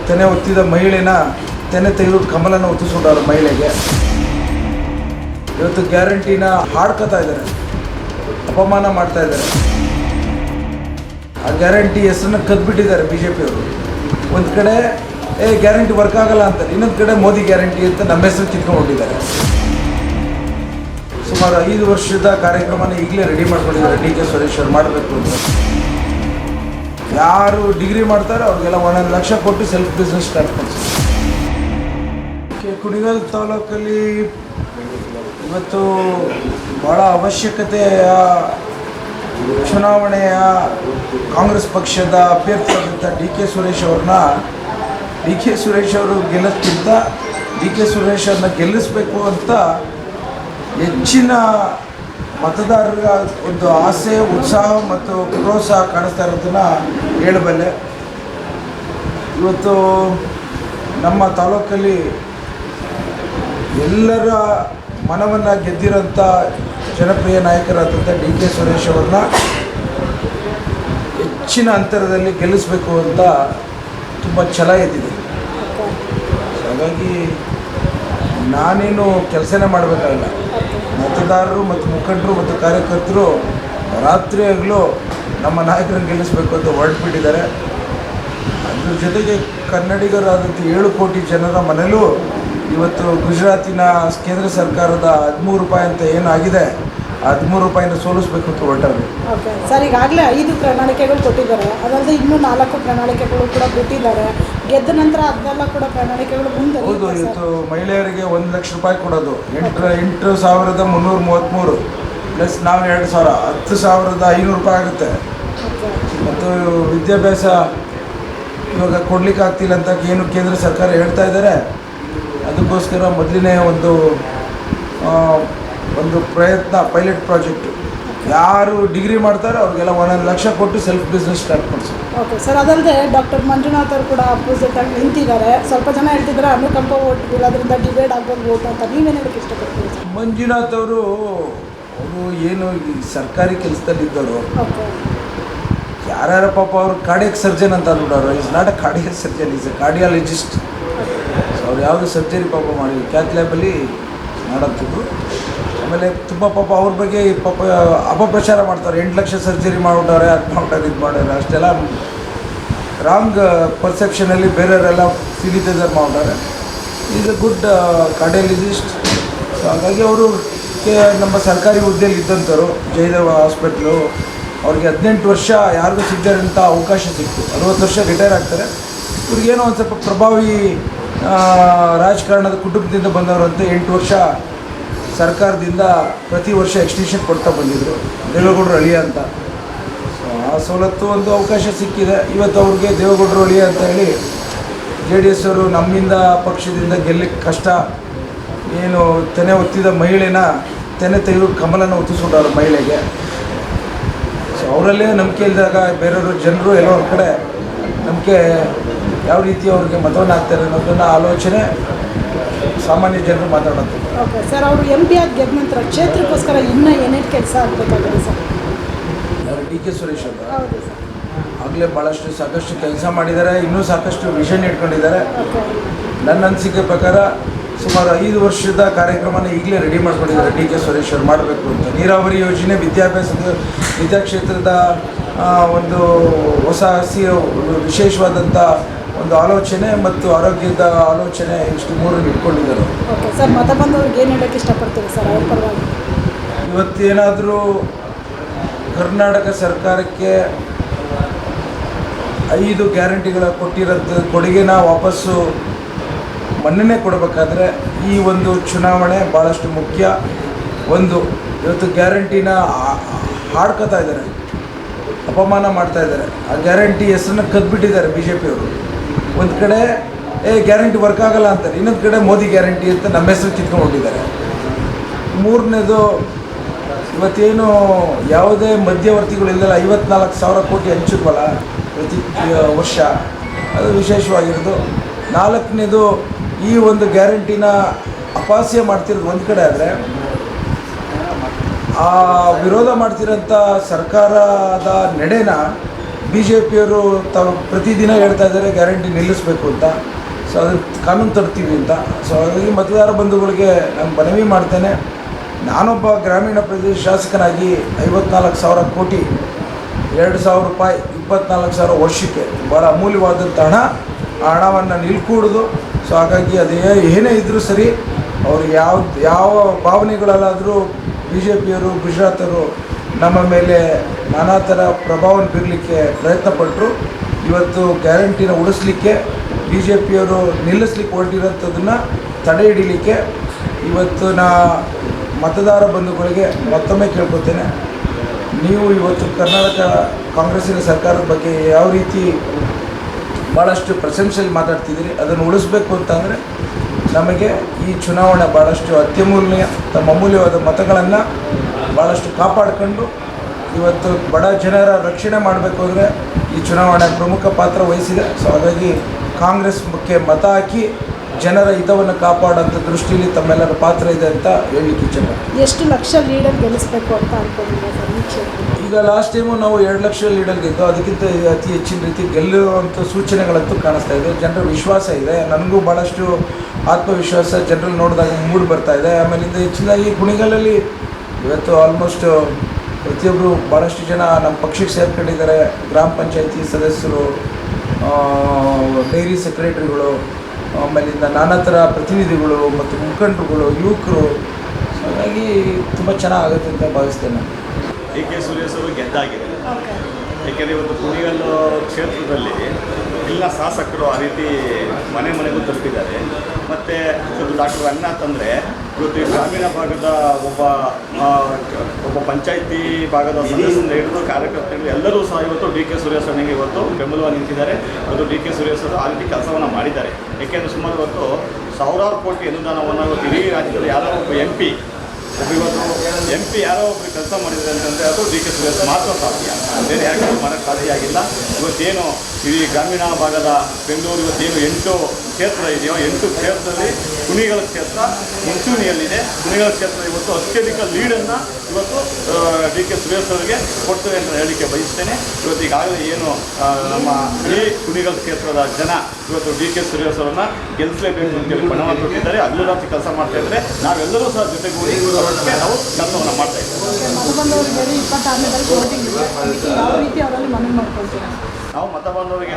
ತೆನೆ ಒತ್ತಿದ ಮಹಿಳೆನ ತೆನೆ ತೆಗೆದು ಕಮಲನ ಒತ್ತಿಸ್ಬಿಟ್ಟವ್ರು ಮಹಿಳೆಗೆ. ಇವತ್ತು ಗ್ಯಾರಂಟಿನ ಹಾಡ್ಕೊತಾ ಇದ್ದಾರೆ, ಅಪಮಾನ ಮಾಡ್ತಾ ಇದ್ದಾರೆ. ಆ ಗ್ಯಾರಂಟಿ ಹೆಸರನ್ನ ಕದ್ಬಿಟ್ಟಿದ್ದಾರೆ BJPಯವರು. ಒಂದು ಕಡೆ ಗ್ಯಾರಂಟಿ ವರ್ಕ್ ಆಗಲ್ಲ ಅಂತಾರೆ, ಇನ್ನೊಂದು ಕಡೆ ಮೋದಿ ಗ್ಯಾರಂಟಿ ಅಂತ ನಮ್ಮ ಹೆಸರು ಕಿತ್ಕೊಂಡು ಹೊಟ್ಟಿದ್ದಾರೆ. ಸುಮಾರು 5 ವರ್ಷದ ಕಾರ್ಯಕ್ರಮನ ಈಗಲೇ ರೆಡಿ ಮಾಡ್ಕೊಂಡಿದ್ದಾರೆ DK ಸುರೇಶ್ ಅವರು ಮಾಡಬೇಕು ಅಂತ. ಯಾರು ಡಿಗ್ರಿ ಮಾಡ್ತಾರೆ ಅವ್ರಿಗೆಲ್ಲ 1 ಲಕ್ಷ ಕೊಟ್ಟು ಸೆಲ್ಫ್ ಬಿಸ್ನೆಸ್ ಸ್ಟಾರ್ಟ್ ಮಾಡಿಸ್ತಾರೆ. ಕುಣಿಗಲ್ ತಾಲೂಕಲ್ಲಿ ಇವತ್ತು ಭಾಳ ಅವಶ್ಯಕತೆಯ ಚುನಾವಣೆಯ ಕಾಂಗ್ರೆಸ್ ಪಕ್ಷದ ಅಭ್ಯರ್ಥಿಯಾದಂಥ DK ಸುರೇಶ್ ಅವ್ರನ್ನ DK ಸುರೇಶ್ ಅವರು ಗೆಲ್ಲೋದಕ್ಕಿಂತ DK ಸುರೇಶ್ ಅವ್ರನ್ನ ಗೆಲ್ಲಿಸಬೇಕು ಅಂತ ಹೆಚ್ಚಿನ ಮತದಾರರ ಒಂದು ಆಸೆ, ಉತ್ಸಾಹ ಮತ್ತು ಪ್ರೋತ್ಸಾಹ ಕಾಣಿಸ್ತಾ ಇರೋದನ್ನು ಹೇಳಬಲ್ಲೆ. ಇವತ್ತು ನಮ್ಮ ತಾಲೂಕಲ್ಲಿ ಎಲ್ಲರ ಮನವನ್ನು ಗೆದ್ದಿರೋಂಥ ಜನಪ್ರಿಯ ನಾಯಕರಾದಂಥ DK ಸುರೇಶ್ ಅವ್ರನ್ನ ಹೆಚ್ಚಿನ ಅಂತರದಲ್ಲಿ ಗೆಲ್ಲಿಸಬೇಕು ಅಂತ ತುಂಬ ಛಲ ಎದ್ದಿದೆ. ಹಾಗಾಗಿ ನಾನೇನು ಕೆಲಸನೇ ಮಾಡಬೇಕಾಗಿಲ್ಲ. ಮತದಾರರು ಮತ್ತು ಮುಖಂಡರು ಮತ್ತು ಕಾರ್ಯಕರ್ತರು ರಾತ್ರಿ ಹಗಲು ನಮ್ಮ ನಾಯಕರನ್ನು ಗೆಲ್ಲಿಸಬೇಕು ಅಂತ ಹೊರಟುಬಿಟ್ಟಿದ್ದಾರೆ. ಅದ್ರ ಜೊತೆಗೆ ಕನ್ನಡಿಗರಾದಂಥ 7 ಕೋಟಿ ಜನರ ಮನೆಯಲ್ಲೂ ಇವತ್ತು ಗುಜರಾತಿನ ಕೇಂದ್ರ ಸರ್ಕಾರದ 13 ರೂಪಾಯಿ ಅಂತ ಏನಾಗಿದೆ ಆ 13 ರೂಪಾಯಿನ ಸೋಲಿಸ್ಬೇಕು ಅಂತ ಹೊರಟಾರೆ. ಓಕೆ ಸರ್, ಈಗಾಗಲೇ 5 ಪ್ರಣಾಳಿಕೆಗಳು ಕೊಟ್ಟಿದ್ದಾರೆ, ಅದಲ್ಲದೆ ಇನ್ನೂ 4 ಪ್ರಣಾಳಿಕೆಗಳು ಕೂಡ ಬಿಟ್ಟಿದ್ದಾರೆ. ಗೆದ್ದ ನಂತರ ಅದನ್ನೆಲ್ಲ ಕೂಡ ಪ್ರಣಾಳಿಕೆಗಳು ಮುಂದೆ. ಹೌದು, ಇವತ್ತು ಮಹಿಳೆಯರಿಗೆ 1 ಲಕ್ಷ ರೂಪಾಯಿ ಕೊಡೋದು, 8,333 ಪ್ಲಸ್ ನಾವು 2,000, 10,500 ರೂಪಾಯಿ ಆಗುತ್ತೆ. ಮತ್ತು ವಿದ್ಯಾಭ್ಯಾಸ ಇವಾಗ ಕೊಡ್ಲಿಕ್ಕೆ ಆಗ್ತಿಲ್ಲ ಅಂತ ಏನು ಕೇಂದ್ರ ಸರ್ಕಾರ ಹೇಳ್ತಾ ಇದ್ದಾರೆ. ಅದಕ್ಕೋಸ್ಕರ ಮೊದಲನೇ ಒಂದು ಪ್ರಯತ್ನ, ಪೈಲಟ್ ಪ್ರಾಜೆಕ್ಟು. ಯಾರು ಡಿಗ್ರಿ ಮಾಡ್ತಾರೆ ಅವ್ರಿಗೆಲ್ಲ 1 ಲಕ್ಷ ಕೊಟ್ಟು ಸೆಲ್ಫ್ ಬಿಸ್ನೆಸ್ ಸ್ಟಾರ್ಟ್ ಮಾಡಿಸ್ತಾರೆ. ಓಕೆ ಸರ್, ಅದಲ್ಲದೆ ಡಾಕ್ಟರ್ ಮಂಜುನಾಥ್ ಅವರು ಕೂಡ ಅಪೋಸಿಟ್ ಆಗಿ ನಿಂತಿದ್ದಾರೆ. ಸ್ವಲ್ಪ ಜನ ಹೇಳ್ತಿದ್ದಾರೆ ಅನುಕಂಪ ಓಟ್ ಬೀಳೋದ್ರಿಂದ ಡಿಬೇಟ್ ಆಗ್ಬೋದು ಓಟ್ ಅಂತ. ನೀವೇನು ಹೇಳಕ್ಕೆ ಇಷ್ಟಪಡ್ತೀವಿ ಸರ್? ಮಂಜುನಾಥ್ ಅವರು ಏನು ಈ ಸರ್ಕಾರಿ ಕೆಲಸದಲ್ಲಿದ್ದವರು. ಯಾರ್ಯಾರ ಪಾಪ ಅವರು ಕಾರ್ಡಿಯಾಕ್ ಸರ್ಜನ್ ಅಂತ ಅಂದ್ಬಿಡೋರು. Is not a cardiac surgeon, is a cardiologist. ಅವ್ರು ಯಾವುದು ಸರ್ಜರಿ ಪಾಪ ಮಾಡಿ ಕ್ಯಾತ್ ಲ್ಯಾಬಲ್ಲಿ ಮಾಡೋಂಥದ್ದು. ಆಮೇಲೆ ತುಂಬ ಪಾಪ ಅವ್ರ ಬಗ್ಗೆ ಪಾಪ ಅಪಪ್ರಚಾರ ಮಾಡ್ತಾರೆ. 8 ಲಕ್ಷ ಸರ್ಜರಿ ಮಾಡಿಬಿಟ್ಟವ್ರೆ, ಅದು ಮಾಡ್ತಾರೆ, ಇದು ಮಾಡ್ಯಾರೆ. ಅಷ್ಟೆಲ್ಲ ರಾಂಗ್ ಪರ್ಸೆಪ್ಷನಲ್ಲಿ ಬೇರೆಯವರೆಲ್ಲ ಸಿಲಿತೇಜರ್ ಮಾಡ್ತಾರೆ. Is A good cardiologist. So ಹಾಗಾಗಿ ಅವರು ನಮ್ಮ ಸರ್ಕಾರಿ ಹುದ್ದೆಯಲ್ಲಿ ಇದ್ದಂಥವ್ರು. ಜಯದೇವ ಹಾಸ್ಪಿಟ್ಲು ಅವ್ರಿಗೆ 18 ವರ್ಷ ಯಾರಿಗೂ ಸಿಗದಂಥ ಅವಕಾಶ ಸಿಕ್ತು. 60 ವರ್ಷ ರಿಟೈರ್ ಆಗ್ತಾರೆ. ಇವ್ರಿಗೇನೋ ಒಂದು ಸ್ವಲ್ಪ ಪ್ರಭಾವಿ ರಾಜಕಾರಣದ ಕುಟುಂಬದಿಂದ ಬಂದವರು ಅಂತ 8 ವರ್ಷ ಸರ್ಕಾರದಿಂದ ಪ್ರತಿ ವರ್ಷ ಎಕ್ಸ್ಟೆನ್ಷನ್ ಕೊಡ್ತಾ ಬಂದಿದ್ದರು, ದೇವೇಗೌಡರು ಅಳಿಯ ಅಂತ. ಆ ಸವಲತ್ತು ಒಂದು ಅವಕಾಶ ಸಿಕ್ಕಿದೆ. ಇವತ್ತು ಅವ್ರಿಗೆ ದೇವೇಗೌಡರು ಅಳಿಯ ಅಂತ ಹೇಳಿ JDS ಅವರು ನಮ್ಮಿಂದ ಪಕ್ಷದಿಂದ ಗೆಲ್ಲಕ್ಕೆ ಕಷ್ಟ. ಏನು ತೆನೆ ಒತ್ತಿದ ಮಹಿಳೆನ ತೆನೆ ತೆಗೆದು ಕಮಲನ ಒತ್ತಿಸ್ಬಿಟ್ಟವ್ರು ಮಹಿಳೆಗೆ. ಸೊ ಅವರಲ್ಲೇ ನಂಬಿಕೆ ಇದ್ದಾಗ ಬೇರೆಯವರು ಜನರು ಎಲ್ಲೋ ಒಂದು ಕಡೆ ನಂಬಿಕೆ ಯಾವ ರೀತಿ ಅವ್ರಿಗೆ ಮತವನ್ನು ಹಾಕ್ತಾರೆ ಅನ್ನೋದನ್ನ ಆಲೋಚನೆ ಸಾಮಾನ್ಯ ಜನರು ಮಾತಾಡೋದು. ಓಕೆ ಸರ್, ಅವರು MP ಆಗಿ ಗೆದ್ದ ನಂತರ ಕ್ಷೇತ್ರಕ್ಕೋಸ್ಕರ ಇನ್ನೂ ಏನೇನು ಕೆಲಸ ಆಗಬೇಕಾಗಿದೆ ಸರ್? ಯಾರು DK ಸುರೇಶ್ ಅವರು? ಹೌದು ಸರ್. ಆಗಲೇ ಭಾಳಷ್ಟು ಸಾಕಷ್ಟು ಕೆಲಸ ಮಾಡಿದ್ದಾರೆ, ಇನ್ನೂ ಸಾಕಷ್ಟು ವಿಷನ್ ಇಟ್ಕೊಂಡಿದ್ದಾರೆ. ನನ್ನ ಅನಿಸಿಕೆ ಪ್ರಕಾರ ಸುಮಾರು 5 ವರ್ಷದ ಕಾರ್ಯಕ್ರಮನ ಈಗಲೇ ರೆಡಿ ಮಾಡ್ಕೊಂಡಿದ್ದಾರೆ DK ಸುರೇಶ್ ಅವರು ಮಾಡಬೇಕು ಅಂತ. ನೀರಾವರಿ ಯೋಜನೆ, ವಿದ್ಯಾಕ್ಷೇತ್ರದ ಒಂದು ಹೊಸ ವಿಶೇಷವಾದಂಥ ಒಂದು ಆಲೋಚನೆ ಮತ್ತು ಆರೋಗ್ಯದ ಆಲೋಚನೆ, ಇಷ್ಟು 3 ಇಟ್ಕೊಂಡಿದ್ದಾರೆ. ಓಕೆ ಸರ್, ಮತ ಬಂದವ್ರಿಗೆ ಏನು ಹೇಳೋಕ್ಕೆ ಇಷ್ಟಪಡ್ತೀವಿ ಸರ್ ಅವ್ರ ಪರವಾಗಿ? ಇವತ್ತೇನಾದರೂ ಕರ್ನಾಟಕ ಸರ್ಕಾರಕ್ಕೆ 5 ಗ್ಯಾರಂಟಿಗಳ ಕೊಟ್ಟಿರೋಂಥ ಕೊಡುಗೆನ ವಾಪಸ್ಸು ಮನ್ನಣೆ ಕೊಡಬೇಕಾದ್ರೆ ಈ ಒಂದು ಚುನಾವಣೆ ಭಾಳಷ್ಟು ಮುಖ್ಯ. ಇವತ್ತು ಗ್ಯಾರಂಟಿನ ಹಾಡ್ಕೊತಾ ಇದ್ದಾರೆ, ಅಪಮಾನ ಮಾಡ್ತಾ ಇದ್ದಾರೆ. ಆ ಗ್ಯಾರಂಟಿ ಹೆಸರನ್ನ ಕದ್ಬಿಟ್ಟಿದ್ದಾರೆ BJPಯವರು. ಒಂದು ಕಡೆ ಗ್ಯಾರಂಟಿ ವರ್ಕ್ ಆಗಲ್ಲ ಅಂತಾರೆ, ಇನ್ನೊಂದು ಕಡೆ ಮೋದಿ ಗ್ಯಾರಂಟಿ ಅಂತ ನಮ್ಮ ಹೆಸರು ಕಿತ್ಕೊಂಡು ಹೊಟ್ಟಿದ್ದಾರೆ. ಮೂರನೇದು, ಇವತ್ತೇನು ಯಾವುದೇ ಮಧ್ಯವರ್ತಿಗಳಿಲ್ಲಲ್ಲ 54,000 ಕೋಟಿ ಹಂಚಿದ್ವಲ್ಲ ಪ್ರತಿ ವರ್ಷ, ಅದು ವಿಶೇಷವಾಗಿರೋದು. 4ನೇದು, ಈ ಒಂದು ಗ್ಯಾರಂಟಿನ ಅಪಹಾಸ್ಯ ಮಾಡ್ತಿರೋದು ಒಂದು ಕಡೆ ಆದರೆ, ಆ ವಿರೋಧ ಮಾಡ್ತಿರೋಂಥ ಸರ್ಕಾರದ ನಡೆನ ಬಿ ಜೆ ಪಿಯವರು ತಾವು ಪ್ರತಿದಿನ ಹೇಳ್ತಾ ಇದ್ದಾರೆ ಗ್ಯಾರಂಟಿ ನಿಲ್ಲಿಸಬೇಕು ಅಂತ. ಸೊ ಅದನ್ನು ಕಾನೂನು ತರ್ತೀವಿ ಅಂತ. ಸೊ ಹಾಗಾಗಿ ಮತದಾರ ಬಂಧುಗಳಿಗೆ ನಾನು ಮನವಿ ಮಾಡ್ತೇನೆ, ನಾನೊಬ್ಬ ಗ್ರಾಮೀಣ ಪ್ರದೇಶ ಶಾಸಕನಾಗಿ 54,000 ಕೋಟಿ 2,000 ರೂಪಾಯಿ 24,000 ವರ್ಷಕ್ಕೆ ಭಾಳ ಅಮೂಲ್ಯವಾದಂಥ ಹಣ, ಆ ಹಣವನ್ನು ನಿಲ್ಕೂಡ್ದು. ಸೊ ಹಾಗಾಗಿ ಅದೇ ಏನೇ ಇದ್ದರೂ ಸರಿ, ಅವರು ಯಾವ ಭಾವನೆಗಳಲ್ಲಾದರೂ ಬಿ ಜೆ ಪಿಯವರು ಗುಜರಾತರು ನಮ್ಮ ಮೇಲೆ ನಾನಾ ಥರ ಪ್ರಭಾವವನ್ನು ಬೀರಲಿಕ್ಕೆ ಪ್ರಯತ್ನಪಟ್ಟರು. ಇವತ್ತು ಗ್ಯಾರಂಟಿನ ಉಳಿಸ್ಲಿಕ್ಕೆ ಬಿ ಜೆ ಪಿಯವರು ನಿಲ್ಲಿಸ್ಲಿಕ್ಕೆ ಹೊರಟಿರೋಂಥದ್ದನ್ನು ತಡೆ ಹಿಡಿಲಿಕ್ಕೆ ಇವತ್ತು ಮತದಾರ ಬಂಧುಗಳಿಗೆ ಮತ್ತೊಮ್ಮೆ ಕೇಳ್ಕೊತೇನೆ, ನೀವು ಇವತ್ತು ಕರ್ನಾಟಕ ಕಾಂಗ್ರೆಸ್ಸಿನ ಸರ್ಕಾರದ ಬಗ್ಗೆ ಯಾವ ರೀತಿ ಭಾಳಷ್ಟು ಪ್ರಶಂಸೆಯಲ್ಲಿ ಮಾತಾಡ್ತಿದ್ದೀರಿ, ಅದನ್ನು ಉಳಿಸ್ಬೇಕು ಅಂತಂದರೆ ನಮಗೆ ಈ ಚುನಾವಣೆ ಭಾಳಷ್ಟು ಅತ್ಯಮೂಲ್ಯ, ತಮ್ಮ ಅಮೂಲ್ಯವಾದ ಮತಗಳನ್ನು ಭಾಳಷ್ಟು ಕಾಪಾಡಿಕೊಂಡು ಇವತ್ತು ಬಡ ಜನರ ರಕ್ಷಣೆ ಮಾಡಬೇಕು ಅಂದರೆ ಈ ಚುನಾವಣೆ ಪ್ರಮುಖ ಪಾತ್ರ ವಹಿಸಿದೆ. ಸೊ ಹಾಗಾಗಿ ಕಾಂಗ್ರೆಸ್ಗೆ ಮತ ಹಾಕಿ ಜನರ ಹಿತವನ್ನು ಕಾಪಾಡೋಂಥ ದೃಷ್ಟಿಯಲ್ಲಿ ತಮ್ಮೆಲ್ಲರ ಪಾತ್ರ ಇದೆ ಅಂತ ಹೇಳಲಿಕ್ಕೆ ಇಚ್ಛೆಪಡ್ತೀನಿ. ಎಷ್ಟು ಲಕ್ಷ ಲೀಡರ್ ಗೆಲ್ಲಿಸಬೇಕು ಅಂತ ಅಂದ್ಕೊಂಡಿದ್ದೀರಾ ಸರ್ ಈ ಕ್ಷೇತ್ರದಲ್ಲಿ? ಈಗ ಲಾಸ್ಟ್ ಟೈಮು ನಾವು 2 ಲಕ್ಷ ಲೀಡರ್ ಗೆದ್ದು, ಅದಕ್ಕಿಂತ ಅತಿ ಹೆಚ್ಚಿನ ರೀತಿ ಗೆಲ್ಲುವಂಥ ಸೂಚನೆಗಳಂತೂ ಕಾಣಿಸ್ತಾ ಇದೆ. ಜನರ ವಿಶ್ವಾಸ ಇದೆ, ನನಗೂ ಭಾಳಷ್ಟು ಆತ್ಮವಿಶ್ವಾಸ ಜನರಲ್ಲಿ ನೋಡಿದಾಗ ಮೂಡಿ ಬರ್ತಾ ಇದೆ. ಆಮೇಲಿಂದ ಹೆಚ್ಚಿನದಾಗಿ ಕುಣಿಗಲಲ್ಲಿ ಇವತ್ತು ಆಲ್ಮೋಸ್ಟ್ ಪ್ರತಿಯೊಬ್ಬರು ಭಾಳಷ್ಟು ಜನ ನಮ್ಮ ಪಕ್ಷಕ್ಕೆ ಸೇರ್ಕೊಂಡಿದ್ದಾರೆ. ಗ್ರಾಮ ಪಂಚಾಯತಿ ಸದಸ್ಯರು, ಡೈರಿ ಸೆಕ್ರೆಟರಿಗಳು, ಆಮೇಲಿಂದ ನಾನಾ ಥರ ಪ್ರತಿನಿಧಿಗಳು ಮತ್ತು ಮುಖಂಡರುಗಳು, ಯುವಕರು. ಹಾಗಾಗಿ ತುಂಬ ಚೆನ್ನಾಗುತ್ತೆ ಅಂತ ಭಾವಿಸ್ತೇನೆ. ಡಿ ಕೆ ಸುರೇಶ್ ಅವರು ಗೆದ್ದಾಗಿದೆ. ಏಕೆಂದರೆ ಇವತ್ತು ಕುಣಿಗಲ್ಲು ಕ್ಷೇತ್ರದಲ್ಲಿ ಎಲ್ಲ ಶಾಸಕರು ಆ ರೀತಿ ಮನೆ ಮನೆಗೂ ತಲುಪಿದ್ದಾರೆ. ಮತ್ತು ಇವತ್ತು ಡಾಕ್ಟರ್ ರಂಗನಾಥ್ ಅಂದರೆ ಇವತ್ತು ಈ ಗ್ರಾಮೀಣ ಭಾಗದ ಒಬ್ಬ ಪಂಚಾಯಿತಿ ಭಾಗದ ಸದಸ್ಯರಿಂದ ಹಿಡಿದು ಕಾರ್ಯಕರ್ತರು ಎಲ್ಲರೂ ಸಹ ಇವತ್ತು ಡಿ ಕೆ ಸುರೇಶ್ ಅವನಿಗೆ ಇವತ್ತು ಬೆಂಬಲವಾಗಿ ನಿಂತಿದ್ದಾರೆ. ಇವತ್ತು ಡಿ ಕೆ ಸುರೇಶ್ ಅವರು ಆ ರೀತಿ ಕೆಲಸವನ್ನು ಮಾಡಿದ್ದಾರೆ. ಏಕೆಂದರೆ ಸುಮಾರು ಇವತ್ತು ಸಾವಿರಾರು ಕೋಟಿ ಅನುದಾನವನ್ನು ಇವತ್ತು ಇಡೀ ರಾಜ್ಯದಲ್ಲಿ ಯಾರೋ ಒಬ್ಬ ಎಂ ಪಿ ಯಾರೋ ಒಬ್ಬರು ಕೆಲಸ ಮಾಡಿದ್ದಾರೆ ಅಂತಂದರೆ ಅದು ಡಿ ಕೆ ಸುರೇಶ್ ಮಾತ್ರ ಸಾಧ್ಯ, ಬೇರೆ ಯಾಕೆ ಮಾಡೋಕ್ಕೆ ಸಾಧ್ಯ ಆಗಿಲ್ಲ. ಇವತ್ತೇನು ಇಡೀ ಗ್ರಾಮೀಣ ಭಾಗದ ಬೆಂಗಳೂರು ಇವತ್ತೇನು 8 ಕ್ಷೇತ್ರ ಇದೆಯೋ, 8 ಕ್ಷೇತ್ರದಲ್ಲಿ ಕುಣಿಗಲ್ ಕ್ಷೇತ್ರ ಮುಂಚೂಣಿಯಲ್ಲಿದೆ. ಕುಣಿಗಲ್ ಕ್ಷೇತ್ರ ಇವತ್ತು ಅತ್ಯಧಿಕ ಲೀಡನ್ನು ಇವತ್ತು ಡಿ ಕೆ ಸುರೇಶ್ ಅವರಿಗೆ ಕೊಡ್ತೇವೆ ಅಂತ ಹೇಳಲಿಕ್ಕೆ ಬಯಸ್ತೇನೆ. ಇವತ್ತು ಈಗಾಗಲೇ ಏನು ನಮ್ಮ ಇಡೀ ಕುಣಿಗಲ್ ಕ್ಷೇತ್ರದ ಜನ ಇವತ್ತು ಡಿ ಕೆ ಸುರೇಶ್ ಅವರನ್ನ ಗೆಲ್ಲಿಸಲೇಬೇಕು ಅಂತೇಳಿ ಬಣವನ್ನು ಕೊಟ್ಟಿದ್ದಾರೆ. ಹಗಲು ರಾತ್ರಿ ಕೆಲಸ ಮಾಡ್ತಾ ಇದ್ದಾರೆ. ನಾವೆಲ್ಲರೂ ಸಹ ಜೊತೆಗೂಡಿ ಅವರಿಗೆ ನಾವು ಕೆಲಸವನ್ನು ಮಾಡ್ತಾ ಇದ್ದೇವೆ. ನಾವು ಮತ ಬಾಂಧವರಿಗೆ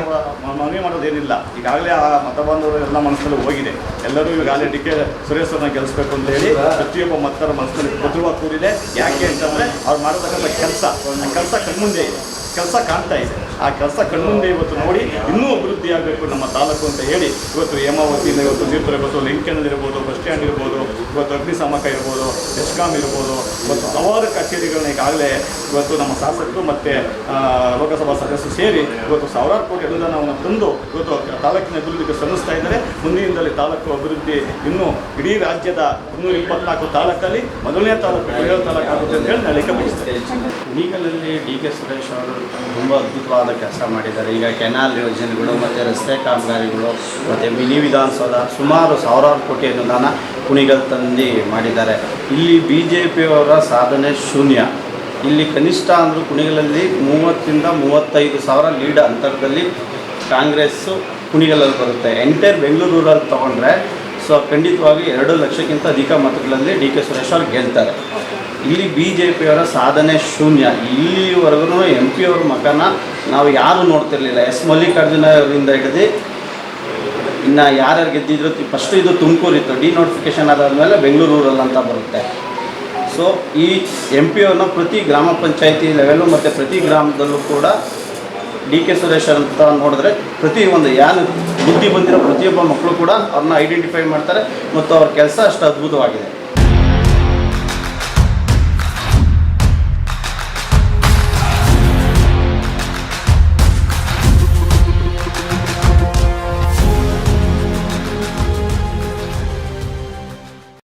ಮನವಿ ಮಾಡೋದೇನಿಲ್ಲ. ಈಗಾಗಲೇ ಆ ಮತ ಬಾಂಧವರು ಎಲ್ಲ ಮನಸ್ಸಲ್ಲಿ ಹೋಗಿದೆ. ಎಲ್ಲರೂ ಈಗಾಗಲೇ ಡಿ ಕೆ ಸುರೇಶ್ ಅವ್ರನ್ನ ಗೆಲ್ಲಿಸಬೇಕು ಅಂತ ಹೇಳಿ ಪ್ರತಿಯೊಬ್ಬ ಮತದಾರ ಮನಸ್ಸಲ್ಲಿ ಭದ್ರವಾಗಿ ಕೂರಿದೆ. ಯಾಕೆ ಅಂತಂದರೆ ಅವ್ರು ಮಾಡತಕ್ಕಂಥ ಕೆಲಸ ಕಣ್ಮುಂದೆ ಇದೆ, ಕೆಲಸ ಕಾಣ್ತಾ ಇದೆ. ಆ ಕೆಲಸ ಕಣ್ಮುಂದೆ ಇವತ್ತು ನೋಡಿ ಇನ್ನೂ ಅಭಿವೃದ್ಧಿ ಆಗಬೇಕು ನಮ್ಮ ತಾಲೂಕು ಅಂತ ಹೇಳಿ ಇವತ್ತು ಹೇಮಾವತಿಯಿಂದ ಇವತ್ತು ನೀರು ಇರ್ಬೋದು, ಲಿಂಕೆನಲ್ ಇರ್ಬೋದು, ಬಸ್ ಸ್ಟ್ಯಾಂಡ್ ಇರ್ಬೋದು, ಇವತ್ತು ಅಗ್ನಿಶಾಮಕ ಇರ್ಬೋದು, ಎಸ್ಕಾಂ ಇರ್ಬೋದು, ಇವತ್ತು ಹಲವಾರು ಕಚೇರಿಗಳನ್ನ ಈಗಾಗಲೇ ಇವತ್ತು ನಮ್ಮ ಶಾಸಕರು ಮತ್ತು ಲೋಕಸಭಾ ಸದಸ್ಯರು ಸೇರಿ ಇವತ್ತು ಸಾವಿರಾರು ಕೋಟಿ ಅನುದಾನವನ್ನು ತಂದು ಇವತ್ತು ತಾಲೂಕಿನ ಅಭಿವೃದ್ಧಿಗೆ ಶ್ರಮಿಸ್ತಾ ಇದ್ದಾರೆ. ಮುಂದಿನಿಂದಲೇ ತಾಲೂಕು ಅಭಿವೃದ್ಧಿ ಇನ್ನೂ ಇಡೀ ರಾಜ್ಯದ 224 ತಾಲೂಕಲ್ಲಿ ಮೊದಲನೇ ತಾಲೂಕು ಕುಣಿಗಲ್ ತಾಲೂಕು ಆಗುತ್ತೆ ಅಂತ ಹೇಳಿ ನಾನು ಬಯಸ್ತೇನೆ. ಕುಣಿಗಲಲ್ಲಿ ಡಿ ಕೆ ಸುರೇಶ್ ಅವರು ತುಂಬ ಅದ್ಭುತವಾದ ಕೆಲಸ ಮಾಡಿದ್ದಾರೆ. ಈಗ ಕೆನಾಲ್ ಯೋಜನೆಗಳು ಮತ್ತು ರಸ್ತೆ ಕಾಮಗಾರಿಗಳು ಮತ್ತು ಮಿನಿ ವಿಧಾನಸೌಧ ಸುಮಾರು ಸಾವಿರಾರು ಕೋಟಿ ಅನುದಾನ ಕುಣಿಗಲ್ ತಂದು ಮಾಡಿದ್ದಾರೆ. ಇಲ್ಲಿ ಬಿ ಜೆ ಪಿಯವರ ಸಾಧನೆ ಶೂನ್ಯ. ಇಲ್ಲಿ ಕನಿಷ್ಠ ಅಂದರೂ ಕುಣಿಗಲಲ್ಲಿ 30ರಿಂದ 35 ಸಾವಿರ ಲೀಡ್ ಅಂತರದಲ್ಲಿ ಕಾಂಗ್ರೆಸ್ಸು ಕುಣಿಗಲಲ್ಲಿ ಬರುತ್ತೆ. ಎಂಟೈರ್ ಬೆಂಗಳೂರು ರೂರಲ್ಲಿ ತೊಗೊಂಡ್ರೆ ಖಂಡಿತವಾಗಿ 2 ಲಕ್ಷಕ್ಕಿಂತ ಅಧಿಕ ಮತಗಳಲ್ಲಿ ಡಿ ಕೆ ಸುರೇಶ್ ಅವರು ಗೆಲ್ತಾರೆ. ಇಲ್ಲಿ ಬಿ ಜೆ ಪಿಯವರ ಸಾಧನೆ ಶೂನ್ಯ. ಇಲ್ಲಿವರೆಗೂ ಎಂ ಪಿ ಅವ್ರ ಮಕನ ನಾವು ಯಾರೂ ನೋಡ್ತಿರ್ಲಿಲ್ಲ. ಎಸ್ ಮಲ್ಲಿಕಾರ್ಜುನ ಅವರಿಂದ ಹಿಡಿದು ಇನ್ನು ಯಾರ್ಯಾರು ಗೆದ್ದಿದ್ರು ಫಸ್ಟು ಇದು ತುಮಕೂರಿತ್ತು, ಡಿನೋಟಿಫಿಕೇಷನ್ ಆದಾದಮೇಲೆ ಬೆಂಗಳೂರು ರೂರಲ್ ಅಂತ ಬರುತ್ತೆ. ಸೊ ಈ ಎಂ ಪಿ ಅವ್ರನ್ನ ಪ್ರತಿ ಗ್ರಾಮ ಪಂಚಾಯಿತಿ ಲೆವೆಲ್ಲು ಮತ್ತು ಪ್ರತಿ ಗ್ರಾಮದಲ್ಲೂ ಕೂಡ ಡಿ ಕೆ ಸುರೇಶ್ ಅಂತ ನೋಡಿದ್ರೆ ಪ್ರತಿಯೊಂದು ಯಾರು ಬುದ್ಧಿ ಬಂದಿರೋ ಪ್ರತಿಯೊಬ್ಬ ಮಕ್ಕಳು ಕೂಡ ಅವ್ರನ್ನ ಐಡೆಂಟಿಫೈ ಮಾಡ್ತಾರೆ ಮತ್ತು ಅವ್ರ ಕೆಲಸ ಅಷ್ಟು ಅದ್ಭುತವಾಗಿದೆ.